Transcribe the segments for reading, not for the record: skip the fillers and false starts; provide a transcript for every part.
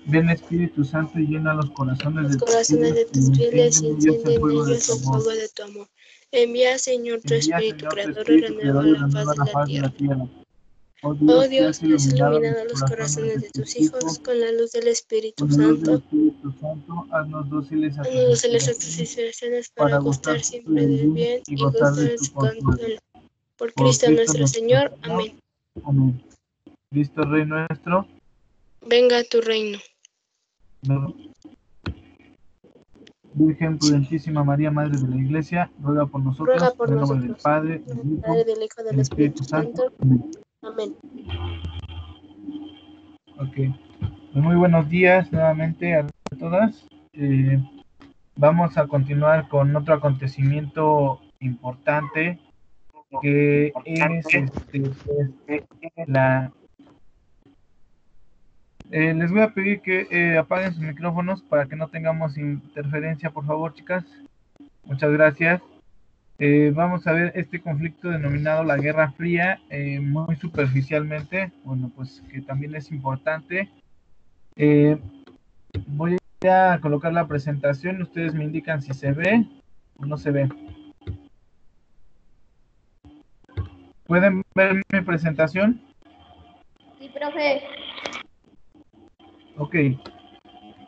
Ven Espíritu Santo y llena los corazones Los de tus corazones fieles de y tus fieles enciende y en ellos el enciende en fuego de ellos tu el amor. fuego de tu amor. Envía, Señor, tu Envía, Espíritu Señor, tu Creador y Espíritu renueva creador y la faz renueva de la la faz de la tierra. tierra. Oh Oh Dios, que has Dios, que has iluminado los iluminado los corazones corazones de de tus tus hijos hijos con la luz del Espíritu con la luz del Santo, Espíritu Santo, haznos dóciles a tus haznos de tus inspiraciones inspiraciones para para gustar gozar siempre del del bien bien y y gozar de gustar de tu su consuelo. consuelo. Por Por Cristo Cristo nuestro nuestro Señor. Señor. Amén. Amén. Cristo Rey nuestro, Venga a tu reino. Virgen prudentísima María, Madre de la Iglesia, ruega por Ruega nosotros, por en el nombre del nosotros. Padre, En el del Hijo, Padre, del Hijo, del del Espíritu Espíritu Santo. Santo. Amén. Amén. Ok. Pues muy buenos días nuevamente a todas. Vamos a continuar con otro acontecimiento importante que es pues, la les voy a pedir que apaguen sus micrófonos para que no tengamos interferencia, por favor, chicas. Muchas gracias. Vamos a ver este conflicto denominado la Guerra Fría, muy superficialmente, bueno, pues que también es importante. Voy a colocar la presentación, ustedes me indican si se ve o no se ve. ¿Pueden ver mi presentación? Sí, profe. Ok,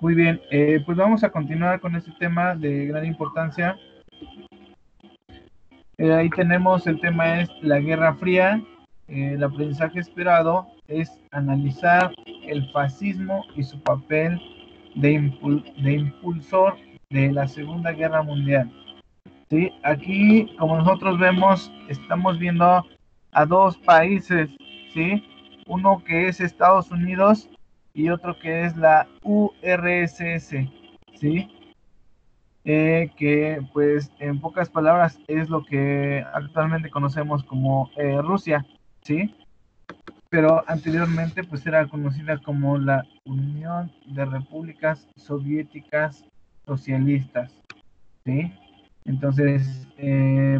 muy bien. Pues vamos a continuar con este tema de gran importancia. Ahí tenemos el tema es la Guerra Fría. El aprendizaje esperado es analizar el fascismo y su papel de impulsor de la Segunda Guerra Mundial. ¿Sí? Aquí, como nosotros vemos, estamos viendo a dos países, ¿sí? Uno que es Estados Unidos y otro que es la URSS, ¿sí? Que pues en pocas palabras es lo que actualmente conocemos como Rusia, ¿sí? Pero anteriormente pues era conocida como la Unión de Repúblicas Soviéticas Socialistas, ¿sí? Entonces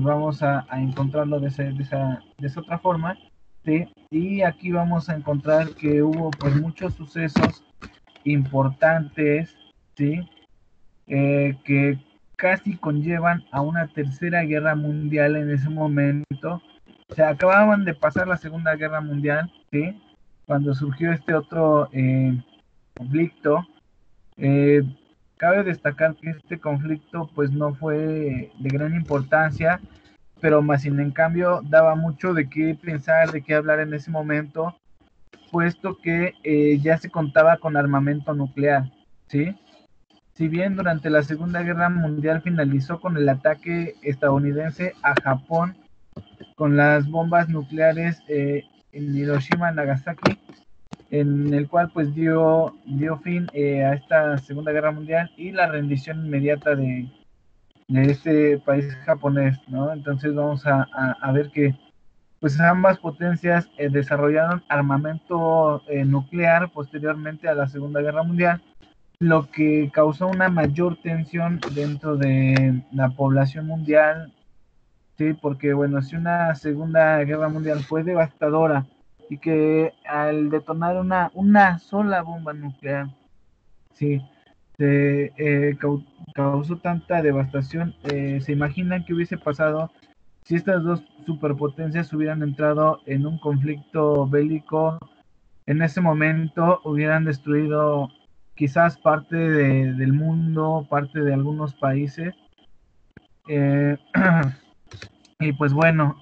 vamos a encontrarlo de esa otra forma, ¿sí? Y aquí vamos a encontrar que hubo pues muchos sucesos importantes, ¿sí? Que casi conllevan a una tercera guerra mundial en ese momento. O sea, acababan de pasar la Segunda Guerra Mundial, ¿sí? Cuando surgió este otro conflicto. Eh, Cabe destacar que este conflicto pues no fue de gran importancia, pero más sin en cambio daba mucho de qué pensar, de qué hablar en ese momento, puesto que ya se contaba con armamento nuclear, ¿sí? Si bien durante la Segunda Guerra Mundial finalizó con el ataque estadounidense a Japón con las bombas nucleares en Hiroshima y Nagasaki, en el cual pues dio fin a esta Segunda Guerra Mundial y la rendición inmediata de este país japonés, ¿no? Entonces vamos a ver que pues ambas potencias desarrollaron armamento nuclear posteriormente a la Segunda Guerra Mundial, lo que causó una mayor tensión dentro de la población mundial, sí, porque bueno, si una Segunda Guerra Mundial fue devastadora y que al detonar una sola bomba nuclear, sí, causó tanta devastación, se imaginan que hubiese pasado si estas dos superpotencias hubieran entrado en un conflicto bélico en ese momento, hubieran destruido quizás parte del mundo, parte de algunos países. Eh, y pues bueno,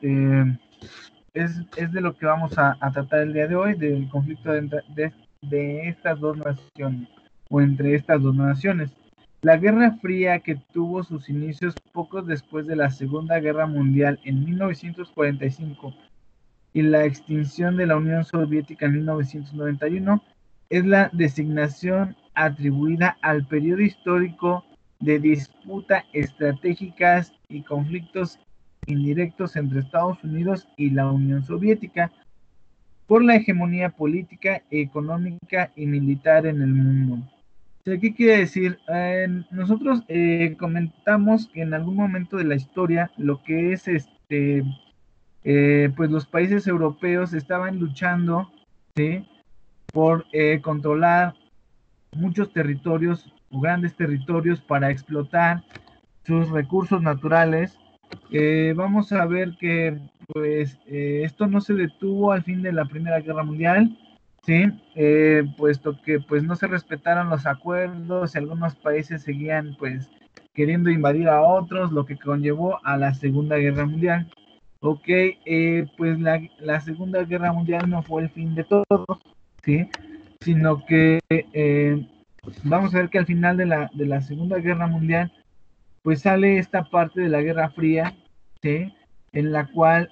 es de lo que vamos a tratar el día de hoy, del conflicto de estas dos naciones, o entre estas dos naciones. La Guerra Fría, que tuvo sus inicios poco después de la Segunda Guerra Mundial en 1945 y la extinción de la Unión Soviética en 1991, es la designación atribuida al periodo histórico de disputa estratégicas y conflictos indirectos entre Estados Unidos y la Unión Soviética por la hegemonía política, económica y militar en el mundo. ¿Qué quiere decir? Nosotros comentamos que en algún momento de la historia lo que es pues los países europeos estaban luchando, ¿sí? Por controlar muchos territorios o grandes territorios para explotar sus recursos naturales. Vamos a ver que pues esto no se detuvo al fin de la Primera Guerra Mundial, ¿sí? Puesto que pues no se respetaron los acuerdos y algunos países seguían pues queriendo invadir a otros, lo que conllevó a la Segunda Guerra Mundial. Ok, pues la Segunda Guerra Mundial no fue el fin de todo, ¿sí? Sino que vamos a ver que al final de la Segunda Guerra Mundial pues sale esta parte de la Guerra Fría, ¿sí? En la cual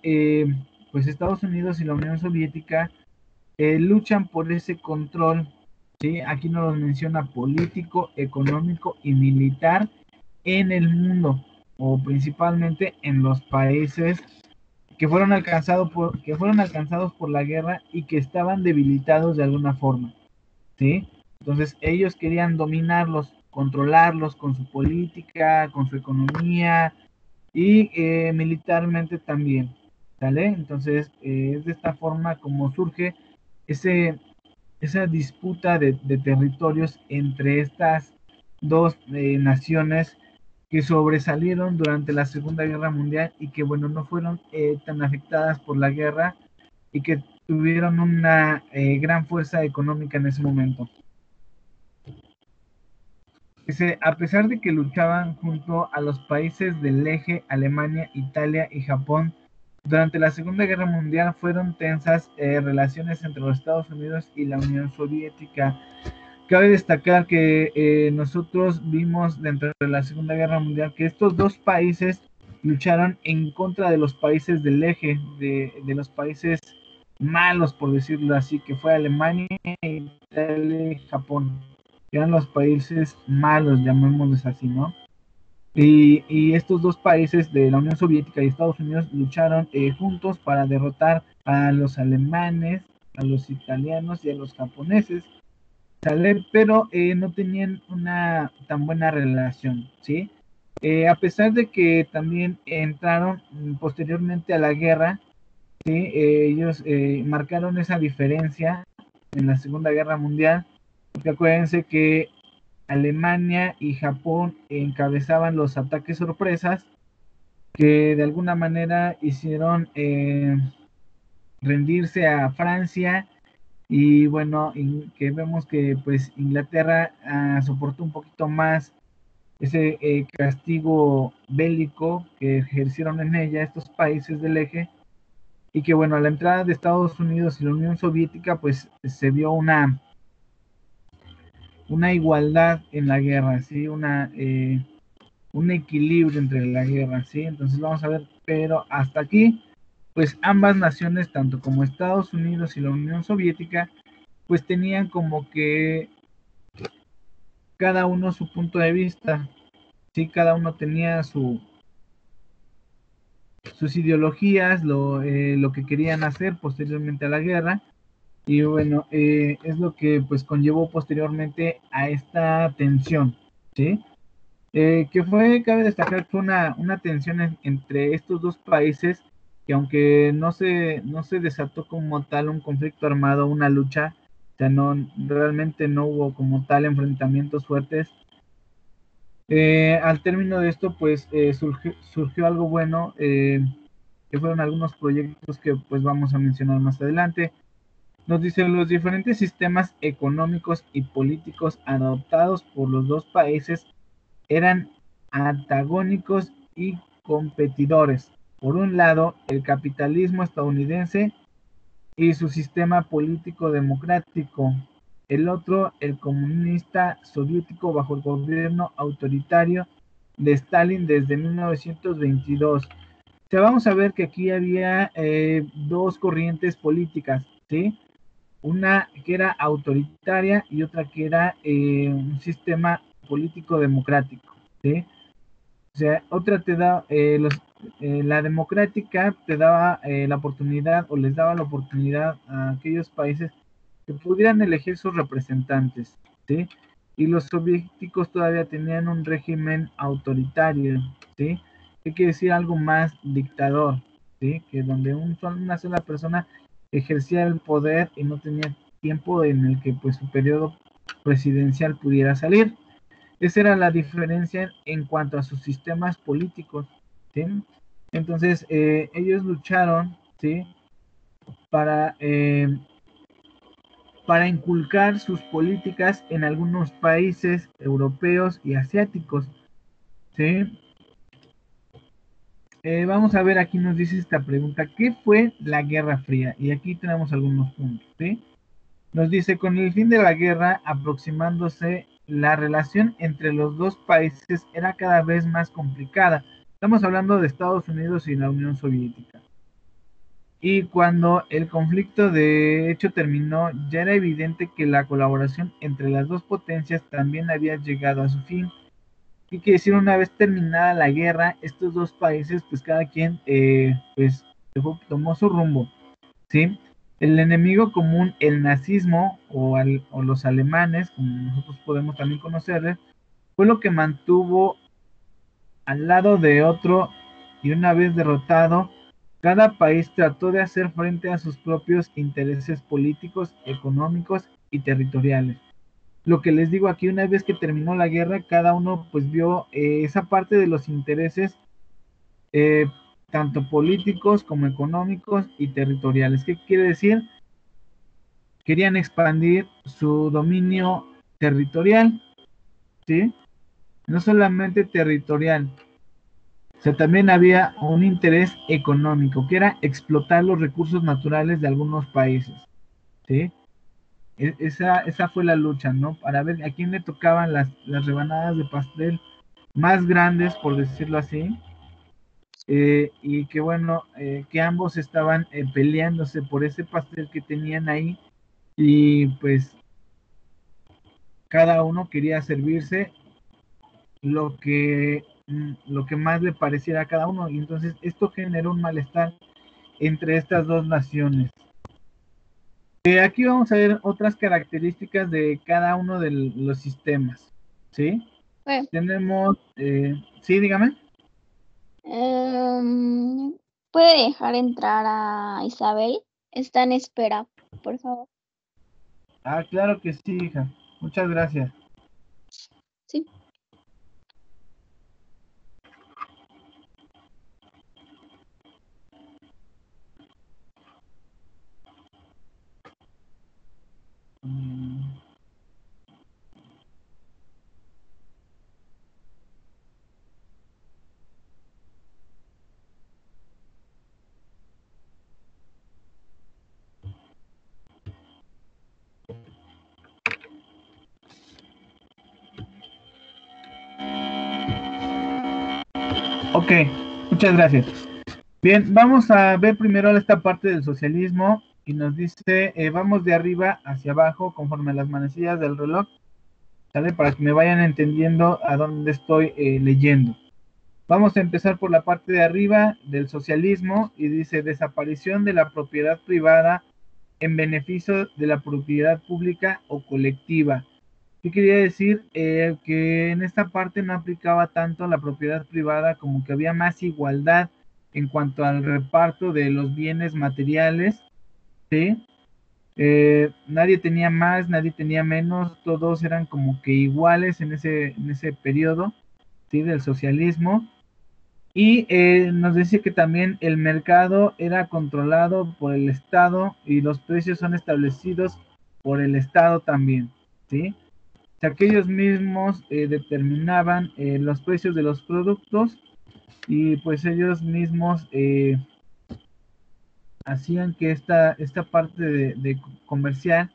pues Estados Unidos y la Unión Soviética luchan por ese control, ¿sí? Aquí nos menciona político, económico y militar en el mundo, o principalmente en los países que fueron alcanzados por la guerra y que estaban debilitados de alguna forma, ¿sí? Entonces ellos querían dominarlos, controlarlos con su política, con su economía y militarmente también, ¿sale? Entonces es de esta forma como surge ese, esa disputa de territorios entre estas dos naciones que sobresalieron durante la Segunda Guerra Mundial y que, bueno, no fueron tan afectadas por la guerra y que tuvieron una gran fuerza económica en ese momento. Dice, a pesar de que luchaban junto a los países del eje, Alemania, Italia y Japón, durante la Segunda Guerra Mundial fueron tensas relaciones entre los Estados Unidos y la Unión Soviética. Cabe destacar que nosotros vimos dentro de la Segunda Guerra Mundial que estos dos países lucharon en contra de los países del eje, de los países malos, por decirlo así, que fue Alemania, Italia y Japón, que eran los países malos, llamémoslos así, ¿no? Y estos dos países de la Unión Soviética y Estados Unidos lucharon juntos para derrotar a los alemanes, a los italianos y a los japoneses, ¿sale? Pero no tenían una tan buena relación, ¿sí? A pesar de que también entraron posteriormente a la guerra, ¿sí? Ellos marcaron esa diferencia en la Segunda Guerra Mundial, porque acuérdense que Alemania y Japón encabezaban los ataques sorpresas que de alguna manera hicieron rendirse a Francia y bueno, que vemos que pues Inglaterra soportó un poquito más ese castigo bélico que ejercieron en ella estos países del eje y que bueno, a la entrada de Estados Unidos y la Unión Soviética pues se vio una igualdad en la guerra, ¿sí? Un equilibrio entre la guerra, ¿sí? Entonces vamos a ver, pero hasta aquí, pues ambas naciones, tanto como Estados Unidos y la Unión Soviética, pues tenían como que cada uno su punto de vista, ¿sí? Cada uno tenía sus ideologías, lo que querían hacer posteriormente a la guerra, y bueno, es lo que pues conllevó posteriormente a esta tensión, ¿sí? Que fue, cabe destacar, fue una tensión entre estos dos países que aunque no se desató como tal un conflicto armado, una lucha, o sea, realmente no hubo como tal enfrentamientos fuertes. Al término de esto, pues surgió algo bueno, que fueron algunos proyectos que pues vamos a mencionar más adelante. Nos dice, los diferentes sistemas económicos y políticos adoptados por los dos países eran antagónicos y competidores. Por un lado, el capitalismo estadounidense y su sistema político democrático. El otro, el comunista soviético bajo el gobierno autoritario de Stalin desde 1922. O sea, vamos a ver que aquí había dos corrientes políticas, ¿sí? Una que era autoritaria y otra que era un sistema político democrático, ¿sí? O sea, otra te da, la democrática te daba la oportunidad o les daba la oportunidad a aquellos países que pudieran elegir sus representantes, ¿sí? Y los soviéticos todavía tenían un régimen autoritario, ¿sí? ¿Qué quiere decir? Algo más dictador, ¿sí? Que donde una sola persona ejercía el poder y no tenía tiempo en el que pues su periodo presidencial pudiera salir. Esa era la diferencia en cuanto a sus sistemas políticos, ¿sí? Entonces, ellos lucharon, ¿sí? Para, para inculcar sus políticas en algunos países europeos y asiáticos, ¿sí? Vamos a ver, aquí nos dice esta pregunta, ¿qué fue la Guerra Fría? Y aquí tenemos algunos puntos, ¿sí? Nos dice, con el fin de la guerra aproximándose, la relación entre los dos países era cada vez más complicada. Estamos hablando de Estados Unidos y la Unión Soviética. Y cuando el conflicto de hecho terminó, ya era evidente que la colaboración entre las dos potencias también había llegado a su fin. ¿Qué quiere decir? Una vez terminada la guerra, estos dos países, pues cada quien, pues, tomó su rumbo, ¿sí? El enemigo común, el nazismo o los alemanes, como nosotros podemos también conocerles, fue lo que mantuvo al lado de otro, y una vez derrotado, cada país trató de hacer frente a sus propios intereses políticos, económicos y territoriales. Lo que les digo aquí, una vez que terminó la guerra, cada uno pues vio esa parte de los intereses, eh, tanto políticos como económicos y territoriales. ¿Qué quiere decir? Querían expandir su dominio territorial, ¿sí? No solamente territorial, o sea, también había un interés económico, que era explotar los recursos naturales de algunos países, ¿sí? Esa fue la lucha, ¿no? Para ver a quién le tocaban las rebanadas de pastel más grandes, por decirlo así, y que bueno, que ambos estaban peleándose por ese pastel que tenían ahí, y pues cada uno quería servirse lo que más le pareciera a cada uno, y entonces esto generó un malestar entre estas dos naciones. Aquí vamos a ver otras características de cada uno de los sistemas, ¿sí? Tenemos, sí, dígame. ¿Puede dejar entrar a Isabel? Está en espera, por favor. Ah, claro que sí, hija. Muchas gracias. Sí. Ok, muchas gracias. Bien, vamos a ver primero esta parte del socialismo y nos dice, vamos de arriba hacia abajo conforme a las manecillas del reloj, ¿sale? Para que me vayan entendiendo a dónde estoy leyendo. Vamos a empezar por la parte de arriba del socialismo y dice desaparición de la propiedad privada en beneficio de la propiedad pública o colectiva. ¿Qué quería decir? Que en esta parte no aplicaba tanto la propiedad privada, como que había más igualdad en cuanto al reparto de los bienes materiales, ¿sí? Nadie tenía más, nadie tenía menos, todos eran como que iguales en ese periodo, ¿sí? Del socialismo. Y nos decía que también el mercado era controlado por el Estado y los precios son establecidos por el Estado también, ¿sí? O sea, que ellos mismos determinaban los precios de los productos y pues ellos mismos hacían que esta parte de comercial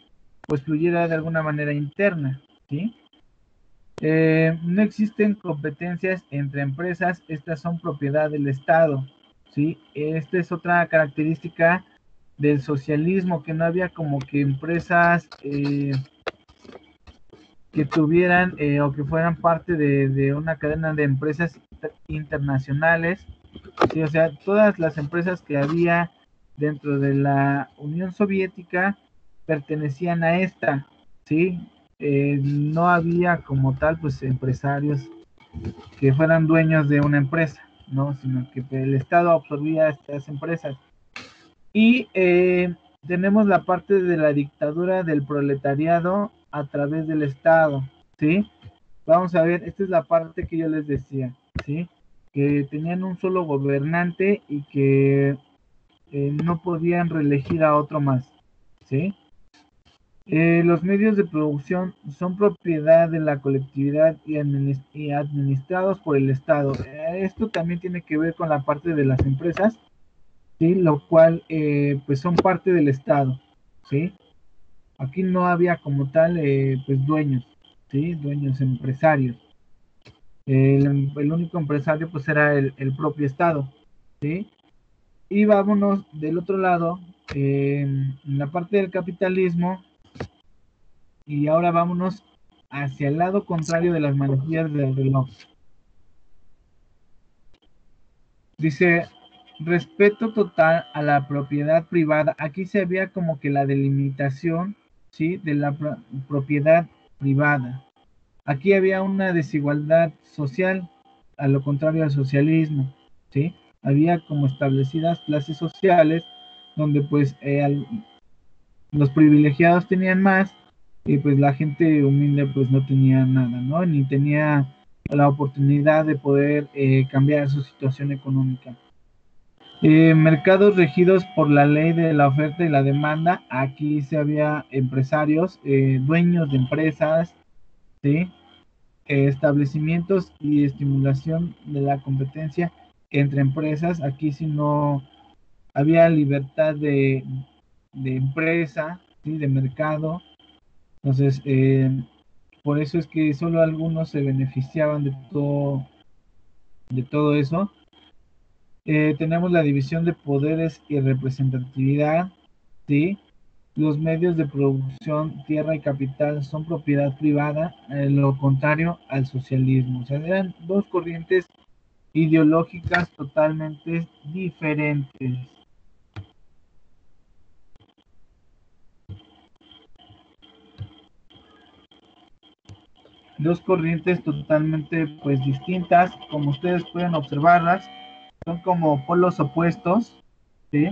pues fluyera de alguna manera interna, ¿sí? No existen competencias entre empresas, estas son propiedad del Estado, ¿sí? Esta es otra característica del socialismo, que no había como que empresas que tuvieran o que fueran parte de una cadena de empresas internacionales, ¿sí? O sea, todas las empresas que había dentro de la Unión Soviética pertenecían a esta, ¿sí? No había como tal, pues, empresarios que fueran dueños de una empresa, ¿no? Sino que el Estado absorbía estas empresas. Y tenemos la parte de la dictadura del proletariado a través del Estado, ¿sí? Vamos a ver, esta es la parte que yo les decía, ¿sí? Que tenían un solo gobernante y que no podían reelegir a otro más, ¿sí? Los medios de producción son propiedad de la colectividad y administrados por el Estado. Esto también tiene que ver con la parte de las empresas, ¿sí? Lo cual, pues son parte del Estado, ¿sí? Aquí no había como tal, pues dueños, ¿sí? Dueños empresarios. El único empresario, pues era el propio Estado, ¿sí? Y vámonos del otro lado, en la parte del capitalismo, y ahora vámonos hacia el lado contrario de las manecillas del reloj. Dice, respeto total a la propiedad privada. Aquí se veía como que la delimitación, ¿sí? De la propiedad privada. Aquí había una desigualdad social, a lo contrario al socialismo, ¿sí? Había como establecidas clases sociales donde pues los privilegiados tenían más y pues la gente humilde pues no tenía nada, ¿no? Ni tenía la oportunidad de poder cambiar su situación económica. Mercados regidos por la ley de la oferta y la demanda. Aquí se había empresarios, dueños de empresas, ¿sí? Establecimientos y estimulación de la competencia entre empresas. Aquí sí no había libertad de empresa, ¿sí? De mercado. Entonces, por eso es que solo algunos se beneficiaban de todo eso. Tenemos la división de poderes y representatividad, ¿sí? Los medios de producción, tierra y capital son propiedad privada, lo contrario al socialismo. O sea, eran dos corrientes ideológicas totalmente diferentes. Dos corrientes totalmente pues distintas, como ustedes pueden observarlas, son como polos opuestos, ¿sí?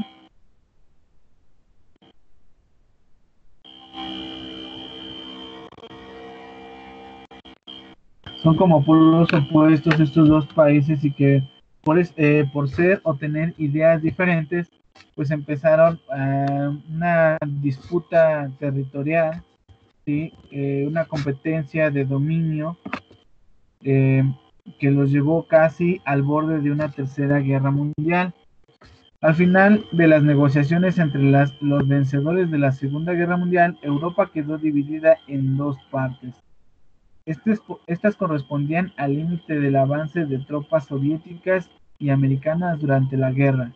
Son como polos opuestos estos dos países y que por ser o tener ideas diferentes, pues empezaron una disputa territorial, ¿sí? Una competencia de dominio eh, que los llevó casi al borde de una tercera guerra mundial. Al final de las negociaciones entre los vencedores de la Segunda Guerra Mundial, Europa quedó dividida en dos partes. Estas correspondían al límite del avance de tropas soviéticas y americanas durante la guerra.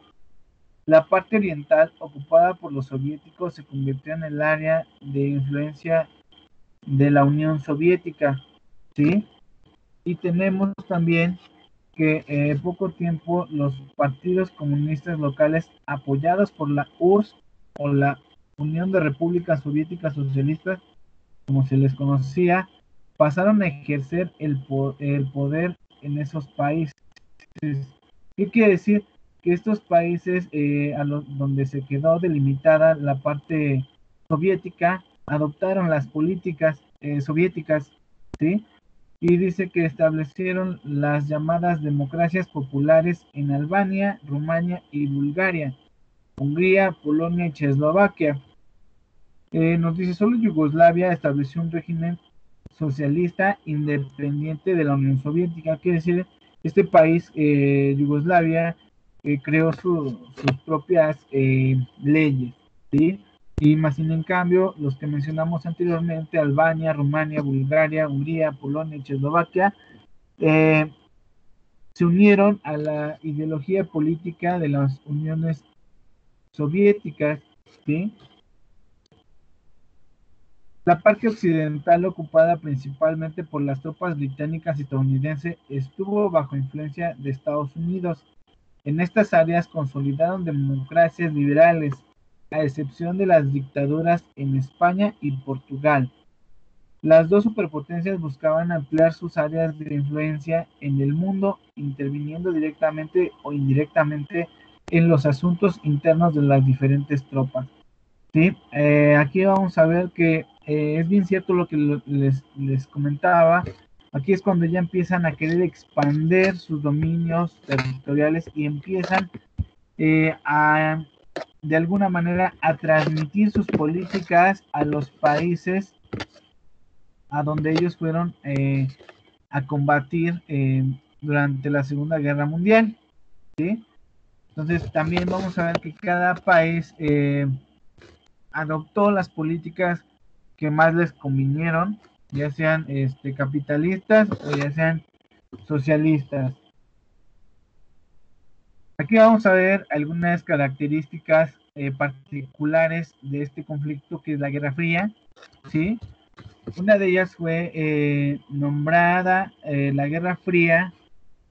La parte oriental, ocupada por los soviéticos, se convirtió en el área de influencia de la Unión Soviética, ¿sí? Y tenemos también que poco tiempo los partidos comunistas locales apoyados por la URSS o la Unión de Repúblicas Soviéticas Socialistas, como se les conocía, pasaron a ejercer el poder en esos países. ¿Qué quiere decir? Que estos países donde se quedó delimitada la parte soviética adoptaron las políticas soviéticas, ¿sí? Y dice que establecieron las llamadas democracias populares en Albania, Rumania y Bulgaria, Hungría, Polonia y Checoslovaquia. Nos dice, solo Yugoslavia estableció un régimen socialista independiente de la Unión Soviética. Quiere decir, este país, Yugoslavia, creó sus propias leyes, ¿sí? Y más sin en cambio, los que mencionamos anteriormente, Albania, Rumania, Bulgaria, Hungría, Polonia y Checoslovaquia, se unieron a la ideología política de las uniones soviéticas, ¿sí? La parte occidental, ocupada principalmente por las tropas británicas y estadounidenses, estuvo bajo influencia de Estados Unidos. En estas áreas consolidaron democracias liberales, a excepción de las dictaduras en España y Portugal. Las dos superpotencias buscaban ampliar sus áreas de influencia en el mundo, interviniendo directamente o indirectamente en los asuntos internos de las diferentes tropas. ¿Sí? Aquí vamos a ver que es bien cierto lo que les comentaba. Aquí es cuando ya empiezan a querer expandir sus dominios territoriales y empiezan a, de alguna manera, a transmitir sus políticas a los países a donde ellos fueron a combatir durante la Segunda Guerra Mundial, ¿sí? Entonces también vamos a ver que cada país adoptó las políticas que más les convinieron, ya sean capitalistas o ya sean socialistas. Aquí vamos a ver algunas características particulares de este conflicto que es la Guerra Fría, ¿sí? Una de ellas fue nombrada la Guerra Fría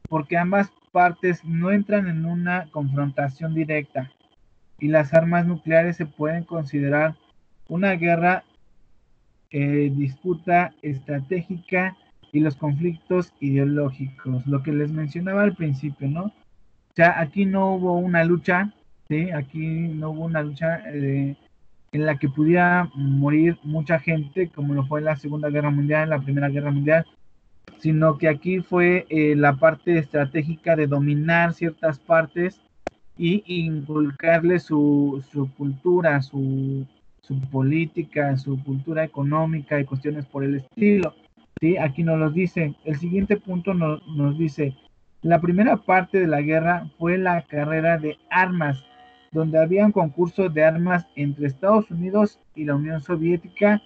porque ambas partes no entran en una confrontación directa y las armas nucleares se pueden considerar una guerra disputa estratégica y los conflictos ideológicos, lo que les mencionaba al principio, ¿no? O sea, aquí no hubo una lucha, ¿sí? Aquí no hubo una lucha en la que pudiera morir mucha gente, como lo fue en la Segunda Guerra Mundial, en la Primera Guerra Mundial, sino que aquí fue la parte estratégica de dominar ciertas partes y inculcarle su cultura, su política, su cultura económica y cuestiones por el estilo. ¿Sí? Aquí nos lo dice. El siguiente punto nos dice, la primera parte de la guerra fue la carrera de armas, donde había un concurso de armas entre Estados Unidos y la Unión Soviética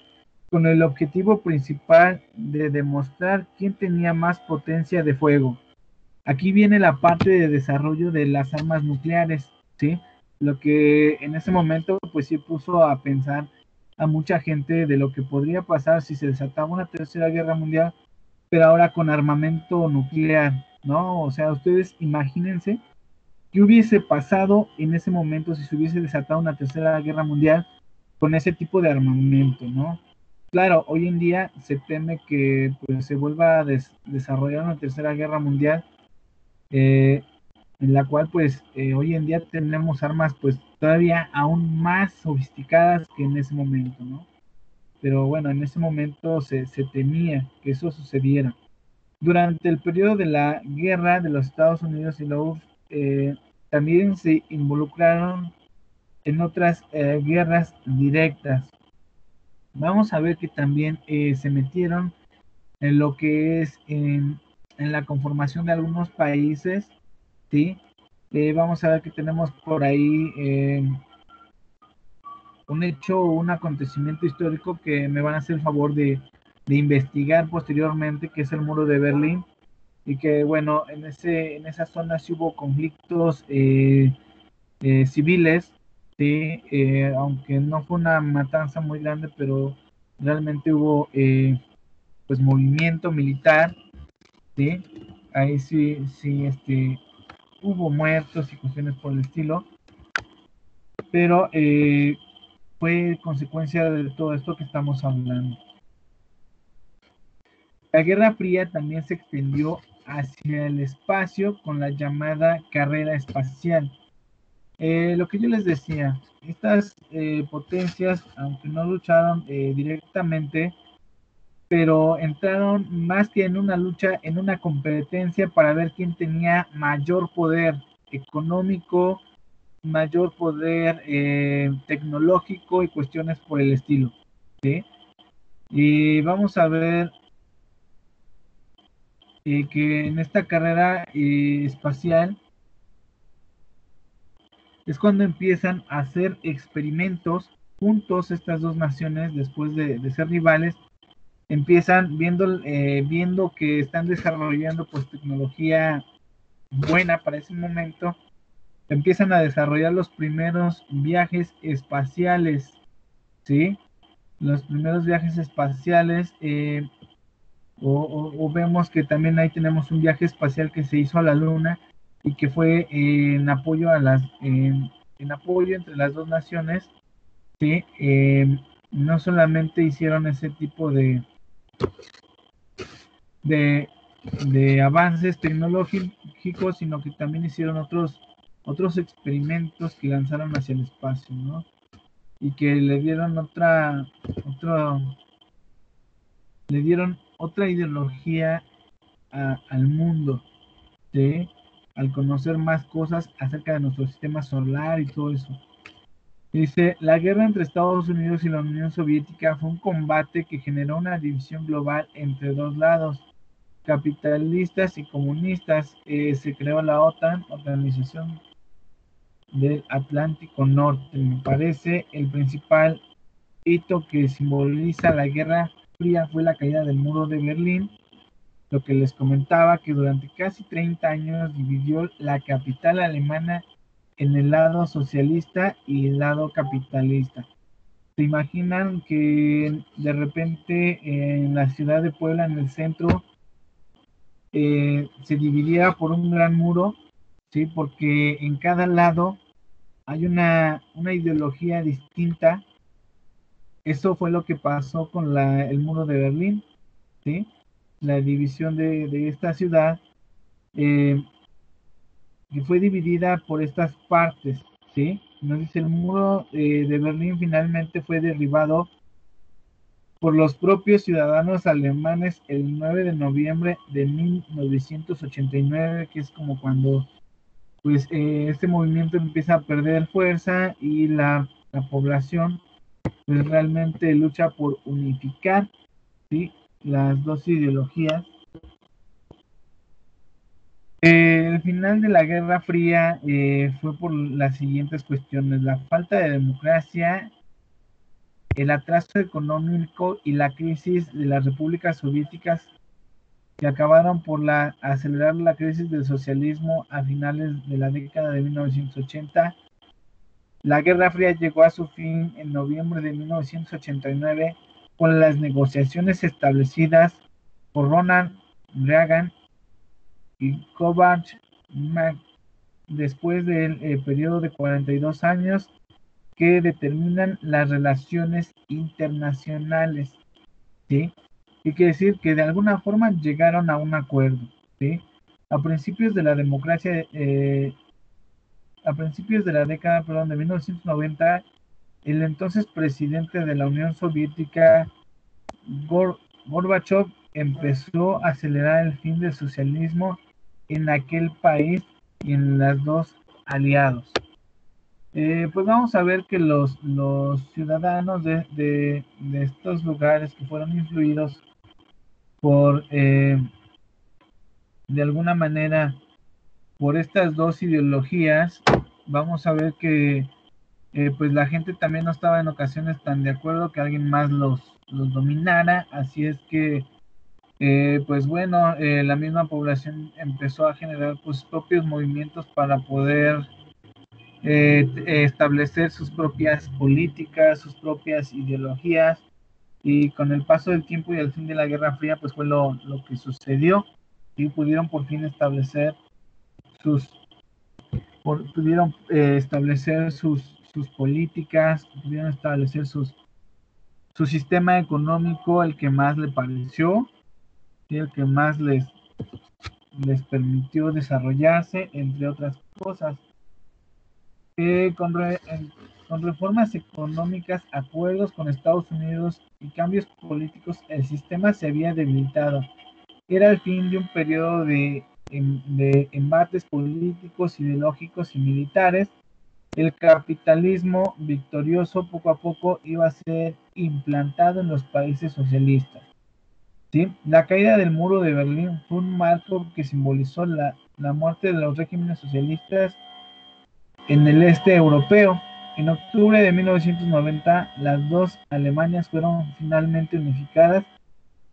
con el objetivo principal de demostrar quién tenía más potencia de fuego. Aquí viene la parte de desarrollo de las armas nucleares, ¿sí? Lo que en ese momento pues sí puso a pensar a mucha gente de lo que podría pasar si se desataba una tercera guerra mundial, pero ahora con armamento nuclear, ¿no? O sea, ustedes imagínense qué hubiese pasado en ese momento si se hubiese desatado una tercera guerra mundial con ese tipo de armamento, ¿no? Claro, hoy en día se teme que pues, se vuelva a desarrollar una tercera guerra mundial, eh, en la cual pues hoy en día tenemos armas pues todavía aún más sofisticadas que en ese momento, ¿no? Pero bueno, en ese momento se temía que eso sucediera. Durante el periodo de la guerra de los Estados Unidos y la URSS, también se involucraron en otras guerras directas. Vamos a ver que también se metieron en lo que es en la conformación de algunos países, ¿sí? Vamos a ver que tenemos por ahí un hecho, un acontecimiento histórico que me van a hacer el favor de investigar posteriormente, que es el muro de Berlín, y que bueno, en esa zona sí hubo conflictos civiles, ¿sí? Aunque no fue una matanza muy grande, pero realmente hubo pues movimiento militar, ¿sí? Ahí sí, sí, hubo muertos y cuestiones por el estilo, pero fue consecuencia de todo esto que estamos hablando. La Guerra Fría también se extendió hacia el espacio con la llamada carrera espacial. Lo que yo les decía, estas potencias, aunque no lucharon directamente, pero entraron más que en una lucha, en una competencia para ver quién tenía mayor poder económico, mayor poder tecnológico y cuestiones por el estilo, ¿sí? Y vamos a ver que en esta carrera espacial es cuando empiezan a hacer experimentos juntos estas dos naciones después de ser rivales, empiezan viendo que están desarrollando pues tecnología buena para ese momento, empiezan a desarrollar los primeros viajes espaciales, ¿sí? Los primeros viajes espaciales, o vemos que también ahí tenemos un viaje espacial que se hizo a la Luna y que fue en apoyo en apoyo entre las dos naciones, ¿sí? No solamente hicieron ese tipo de, de avances tecnológicos, sino que también hicieron otros experimentos que lanzaron hacia el espacio, ¿no? y que le dieron otra ideología al mundo, ¿sí? Al conocer más cosas acerca de nuestro sistema solar y todo eso. Dice, la guerra entre Estados Unidos y la Unión Soviética fue un combate que generó una división global entre dos lados, capitalistas y comunistas. Se creó la OTAN, Organización del Atlántico Norte. Me parece el principal hito que simboliza la Guerra Fría fue la caída del muro de Berlín, lo que les comentaba que durante casi 30 años dividió la capital alemana en el lado socialista y el lado capitalista. ¿Se imaginan que de repente en la ciudad de Puebla, en el centro, se dividiera por un gran muro? ¿Sí? Porque en cada lado hay una ideología distinta. Eso fue lo que pasó con el muro de Berlín, ¿sí? La división de esta ciudad, eh, que fue dividida por estas partes, ¿sí? Nos dice, el muro de Berlín finalmente fue derribado por los propios ciudadanos alemanes el 9 de noviembre de 1989, que es como cuando pues este movimiento empieza a perder fuerza y la población pues realmente lucha por unificar, ¿sí? Las dos ideologías. El final de la Guerra Fría fue por las siguientes cuestiones: la falta de democracia, el atraso económico y la crisis de las repúblicas soviéticas, que acabaron por acelerar la crisis del socialismo a finales de la década de 1980. La Guerra Fría llegó a su fin en noviembre de 1989 con las negociaciones establecidas por Ronald Reagan y Kovács después del periodo de 42 años que determinan las relaciones internacionales, ¿sí? Y quiere decir que de alguna forma llegaron a un acuerdo, ¿sí? A principios de la democracia, a principios de la década, perdón, de 1990, el entonces presidente de la Unión Soviética, Gorbachev, empezó a acelerar el fin del socialismo en aquel país y en las dos aliados. Pues vamos a ver que los ciudadanos de estos lugares que fueron influidos por, de alguna manera, por estas dos ideologías, vamos a ver que pues la gente también no estaba en ocasiones tan de acuerdo que alguien más los dominara, así es que pues bueno, la misma población empezó a generar pues propios movimientos para poder establecer sus propias políticas, sus propias ideologías, y con el paso del tiempo y el fin de la Guerra Fría pues fue lo que sucedió, y pudieron por fin establecer sus pudieron establecer sus políticas, pudieron establecer su sistema económico, el que más le pareció y el que más les permitió desarrollarse, entre otras cosas. Eh, con, re, con reformas económicas, acuerdos con Estados Unidos y cambios políticos, el sistema se había debilitado. Era el fin de un periodo de embates políticos, ideológicos y militares. El capitalismo victorioso poco a poco iba a ser implantado en los países socialistas, ¿sí? La caída del muro de Berlín fue un marco que simbolizó la muerte de los regímenes socialistas en el este europeo. En octubre de 1990, las dos Alemanias fueron finalmente unificadas.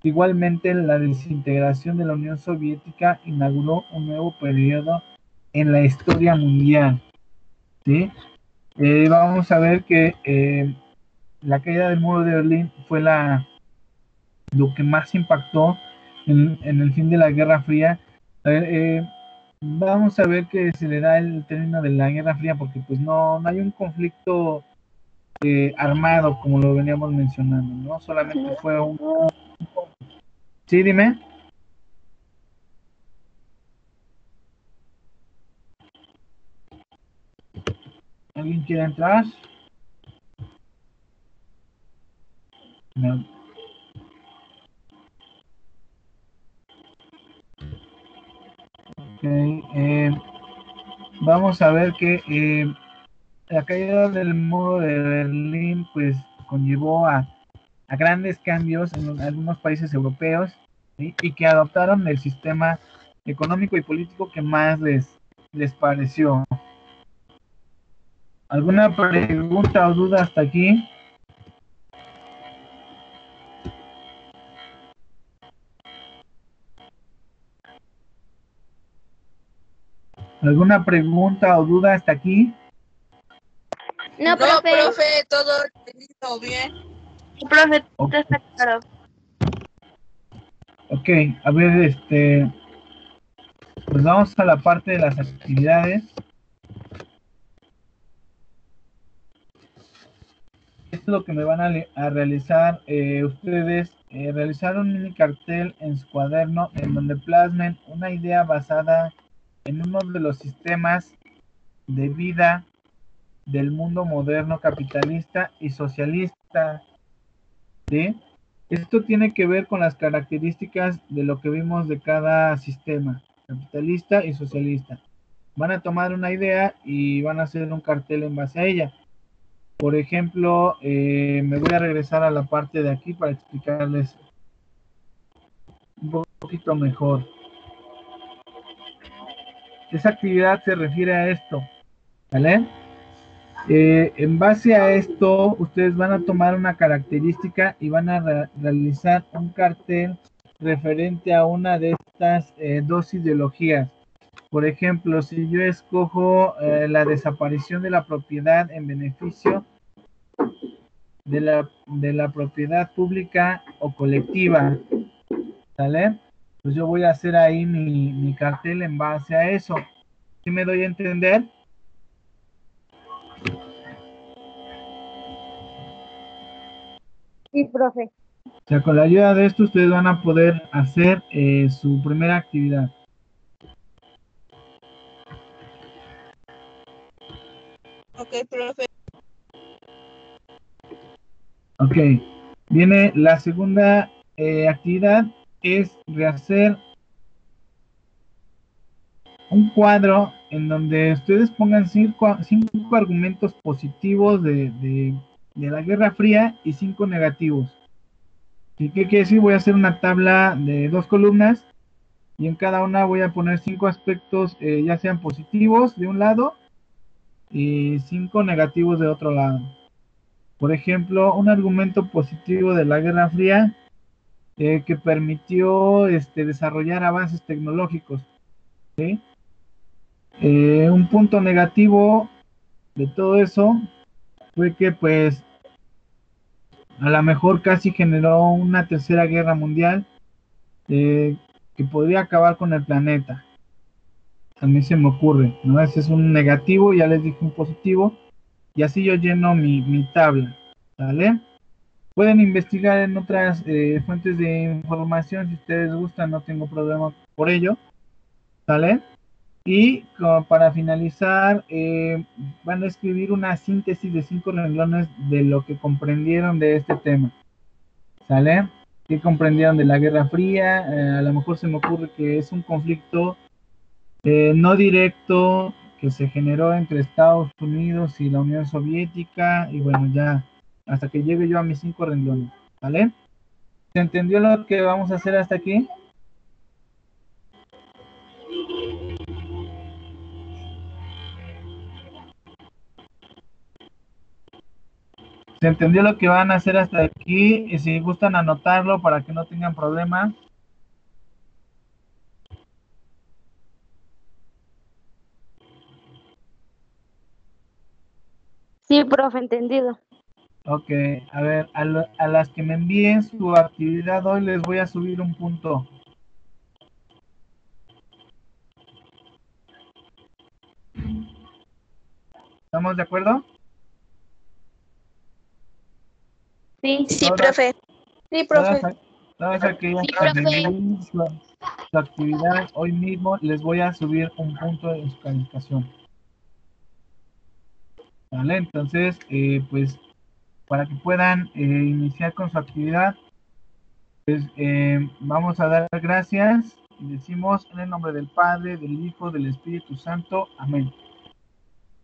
Igualmente, la desintegración de la Unión Soviética inauguró un nuevo periodo en la historia mundial, ¿sí? Vamos a ver que la caída del muro de Berlín fue lo que más impactó en el fin de la Guerra Fría. Vamos a ver que se le da el término de la Guerra Fría porque pues no hay un conflicto armado como lo veníamos mencionando, ¿no? Solamente fue un... Sí, dime. ¿Alguien quiere entrar? No. Ok, vamos a ver que la caída del muro de Berlín pues conllevó a grandes cambios en algunos países europeos, ¿sí? Y que adoptaron el sistema económico y político que más les pareció. ¿Alguna pregunta o duda hasta aquí? ¿Alguna pregunta o duda hasta aquí? No, profe, todo entendido bien. Sí, profe, Ok. todo está claro. Ok, a ver, pues vamos a la parte de las actividades. Esto es lo que me van a realizar ustedes, realizar un mini cartel en su cuaderno en donde plasmen una idea basada en uno de los sistemas de vida del mundo moderno capitalista y socialista, ¿sí? Esto tiene que ver con las características de lo que vimos de cada sistema, capitalista y socialista. Van a tomar una idea y van a hacer un cartel en base a ella. Por ejemplo, me voy a regresar a la parte de aquí para explicarles un poquito mejor. Esa actividad se refiere a esto, ¿vale? En base a esto, ustedes van a tomar una característica y van a realizar un cartel referente a una de estas dos ideologías. Por ejemplo, si yo escojo la desaparición de la propiedad en beneficio de la propiedad pública o colectiva, ¿sale? Pues yo voy a hacer ahí mi cartel en base a eso. ¿Sí me doy a entender? Sí, profe. O sea, con la ayuda de esto ustedes van a poder hacer su primera actividad. Ok, profe. Ok, viene la segunda actividad, es rehacer un cuadro en donde ustedes pongan cinco argumentos positivos de la Guerra Fría y 5 negativos. ¿Y qué quiere decir? Voy a hacer una tabla de 2 columnas y en cada una voy a poner 5 aspectos, ya sean positivos de un lado y 5 negativos de otro lado. Por ejemplo, un argumento positivo de la Guerra Fría que permitió desarrollar avances tecnológicos, ¿sí? Un punto negativo de todo eso fue que pues a lo mejor casi generó una tercera guerra mundial que podría acabar con el planeta. A mí se me ocurre, ¿no? Ese es un negativo, ya les dije un positivo, y así yo lleno mi tabla, ¿vale? Pueden investigar en otras fuentes de información si ustedes gustan, no tengo problema por ello, ¿sale? Y como para finalizar, van a escribir una síntesis de 5 renglones de lo que comprendieron de este tema, ¿sale? ¿Qué comprendieron de la Guerra Fría? A lo mejor se me ocurre que es un conflicto no directo que se generó entre Estados Unidos y la Unión Soviética, y bueno, ya hasta que llegue yo a mis 5 renglones, ¿vale? ¿Se entendió lo que vamos a hacer hasta aquí? ¿Se entendió lo que van a hacer hasta aquí? Y si gustan anotarlo para que no tengan problema. Sí, profe, entendido. Ok, a ver, a las que me envíen su actividad hoy les voy a subir un punto. ¿Estamos de acuerdo? Sí, sí, Todas, profe. Sí, profe. todas aquellas Sí, que me profe. envíen su actividad hoy mismo, les voy a subir un punto en su calificación. ¿Vale? Entonces, pues para que puedan iniciar con su actividad, pues vamos a dar gracias y decimos en el nombre del Padre, del Hijo, del Espíritu Santo. Amén.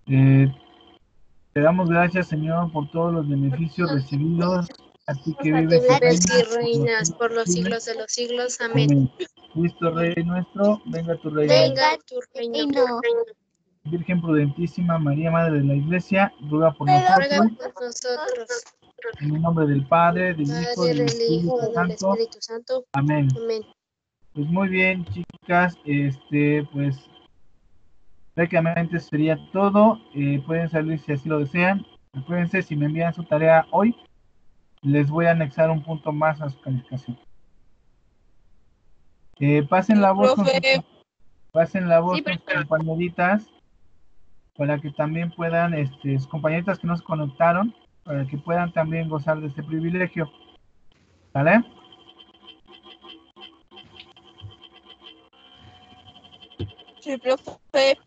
Te damos gracias, Señor, por todos los beneficios recibidos. A ti que A ti vives vives y reinas reinas por los siglos de los siglos. Amén. Amén. Cristo Rey nuestro, venga tu reino. Venga tu reino. Virgen prudentísima, María, Madre de la Iglesia, ruega por Ruega nosotros. por nosotros. En el nombre del Padre, del Hijo, Padre, del del Hijo, Espíritu del Santo. Espíritu Santo. Amén. Amén. Pues muy bien, chicas, pues prácticamente sería todo. Pueden salir si así lo desean. Acuérdense, si me envían su tarea hoy, les voy a anexar un punto más a su calificación. Pasen la voz con sus compañeritas para que también puedan, sus compañeritas que no se conectaron, para que puedan también gozar de este privilegio. ¿Vale? Sí, profe.